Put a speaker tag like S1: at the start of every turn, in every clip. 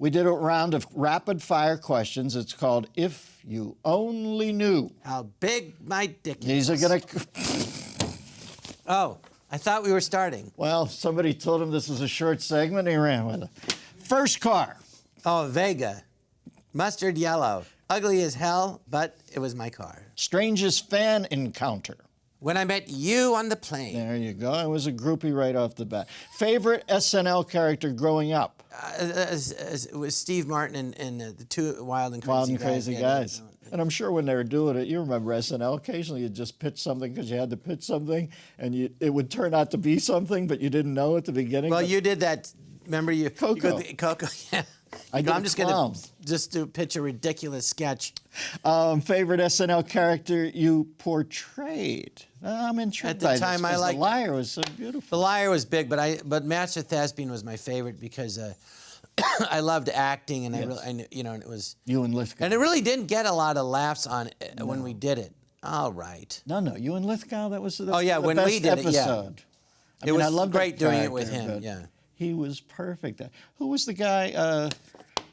S1: We did a round of rapid-fire questions. It's called If You Only Knew.
S2: How big my dick is.
S1: These are going to...
S2: Oh, I thought we were starting.
S1: Well, somebody told him this was a short segment, he ran with it. First car.
S2: Oh, Vega. Mustard yellow. Ugly as hell, but it was my car.
S1: Strangest fan encounter.
S2: When I met you on the plane.
S1: There you go. I was a groupie right off the bat. Favorite SNL character growing up?
S2: It was Steve Martin and the two Wild and Crazy
S1: Wild and Crazy Guys.
S2: Yeah.
S1: And I'm sure when they were doing it, you remember SNL, occasionally you'd just pitch something because you had to pitch something, and it would turn out to be something, but you didn't know at the beginning.
S2: Well, you did that. Remember you?
S1: Coco.
S2: Coco, yeah. I'm just going to pitch a ridiculous sketch.
S1: Favorite SNL character you portrayed? I'm intrigued
S2: At the time, I liked...
S1: The Liar was so beautiful.
S2: The Liar was big, but Master Thespian was my favorite because I loved acting, and
S1: Yes.
S2: and it was...
S1: You and Lithgow.
S2: And it really didn't get a lot of laughs on it when we did it. All right.
S1: No, you and Lithgow, that was the
S2: when
S1: best
S2: we did
S1: episode.
S2: It was
S1: I loved
S2: great
S1: that
S2: doing it with
S1: character,
S2: him,
S1: but
S2: yeah.
S1: He was perfect. Who was the guy,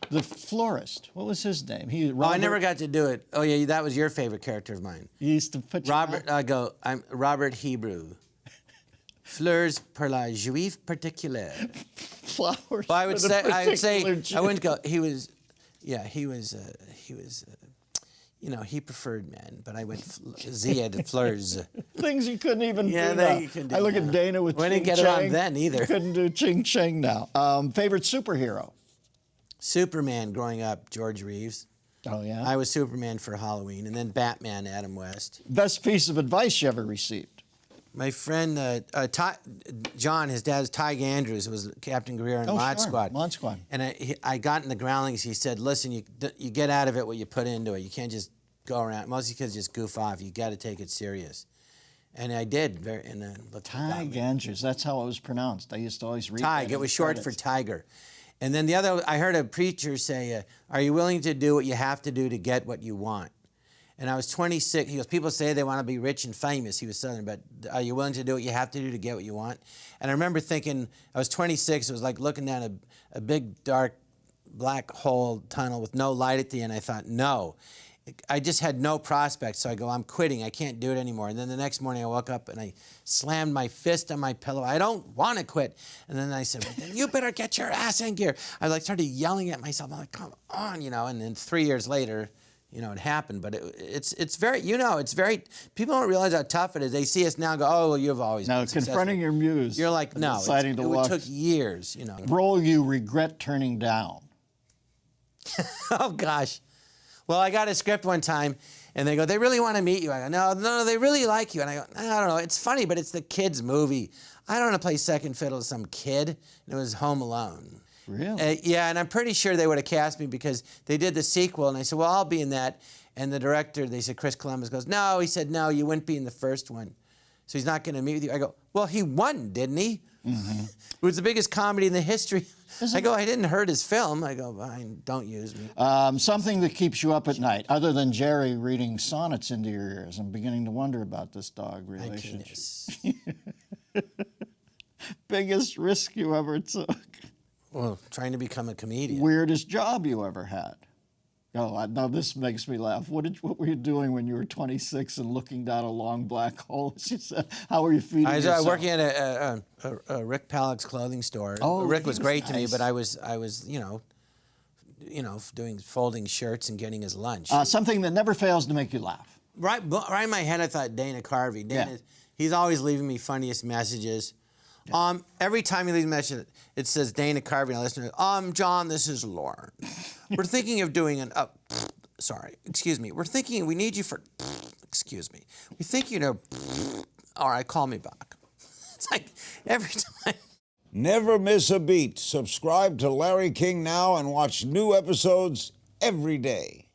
S1: the florist? What was his name?
S2: I never got to do it. Oh, yeah, that was your favorite character of mine.
S1: You used to put
S2: I'm Robert Hebrew. Fleurs pour la juive particulière.
S1: Flowers.
S2: Well, I would say,
S1: Jew.
S2: I wouldn't go, he was, he preferred men, but I went Zia de Fleurs.
S1: Things you couldn't even do
S2: Yeah,
S1: now.
S2: you can do
S1: I look
S2: now.
S1: at Dana with
S2: We
S1: Ching
S2: didn't get
S1: Chang.
S2: it on then either.
S1: Couldn't do Ching Chang now. Favorite superhero?
S2: Superman growing up, George Reeves.
S1: Oh, yeah?
S2: I was Superman for Halloween, and then Batman, Adam West.
S1: Best piece of advice you ever received?
S2: My friend, John, his dad's Tig Andrews, who was Captain Greer in Mod
S1: sure.
S2: Squad.
S1: Mod Squad.
S2: And I got in the groundlings. He said, listen, you get out of it what you put into it. You can't just go around. Most of you kids just goof off. You got to take it serious. And I did.
S1: Tig Andrews, that's how it was pronounced. I used to always read
S2: Tig,
S1: that
S2: it was short for Tiger. And then the other, I heard a preacher say, are you willing to do what you have to do to get what you want? And I was 26. He goes, people say they want to be rich and famous. He was Southern, but are you willing to do what you have to do to get what you want? And I remember thinking, I was 26. It was like looking down a big, dark, black hole tunnel with no light at the end. I thought, no. I just had no prospects. So I go, I'm quitting. I can't do it anymore. And then the next morning I woke up and I slammed my fist on my pillow. I don't want to quit. And then I said, well, then you better get your ass in gear. I started yelling at myself. I'm like, come on, And then 3 years later, it happened. But it's very, it's very, people don't realize how tough it is. They see us now and go, oh, well, you've always been successful.
S1: Confronting your muse.
S2: You're like, no, it took years,
S1: Role you regret turning down.
S2: Oh, gosh. Well, I got a script one time, and they go, they really want to meet you. I go, no, they really like you. And I go, I don't know, it's funny, but it's the kid's movie. I don't want to play second fiddle to some kid. And it was Home Alone.
S1: Really?
S2: Yeah, and I'm pretty sure they would have cast me because they did the sequel, and I said, well, I'll be in that. And the director, they said, Chris Columbus goes, no. He said, no, you wouldn't be in the first one. So he's not going to meet with you. I go, well, he won, didn't he? Mm-hmm. It was the biggest comedy in the history. I go, I didn't hurt his film. I go, fine, don't use me.
S1: Something that keeps you up at night, other than Jerry reading sonnets into your ears. I'm beginning to wonder about this dog relationship. Biggest risk you ever took?
S2: Well, trying to become a comedian.
S1: Weirdest job you ever had? Oh, now this makes me laugh. What were you doing when you were 26 and looking down a long black hole? She said, how were you feeding yourself?
S2: I was working at a Rick Palleck's clothing store.
S1: Oh,
S2: Rick was great to me,
S1: nice.
S2: but I was folding shirts and getting his lunch.
S1: Something that never fails to make you laugh.
S2: Right in my head, I thought Dana Carvey. He's always leaving me funniest messages. Yeah. Every time he leaves a message, it says Dana Carvey, and I listen to it. John, this is Lauren. We're thinking of doing we're thinking, we need you for, excuse me. We think, all right, call me back. It's like every time.
S3: Never miss a beat. Subscribe to Larry King now and watch new episodes every day.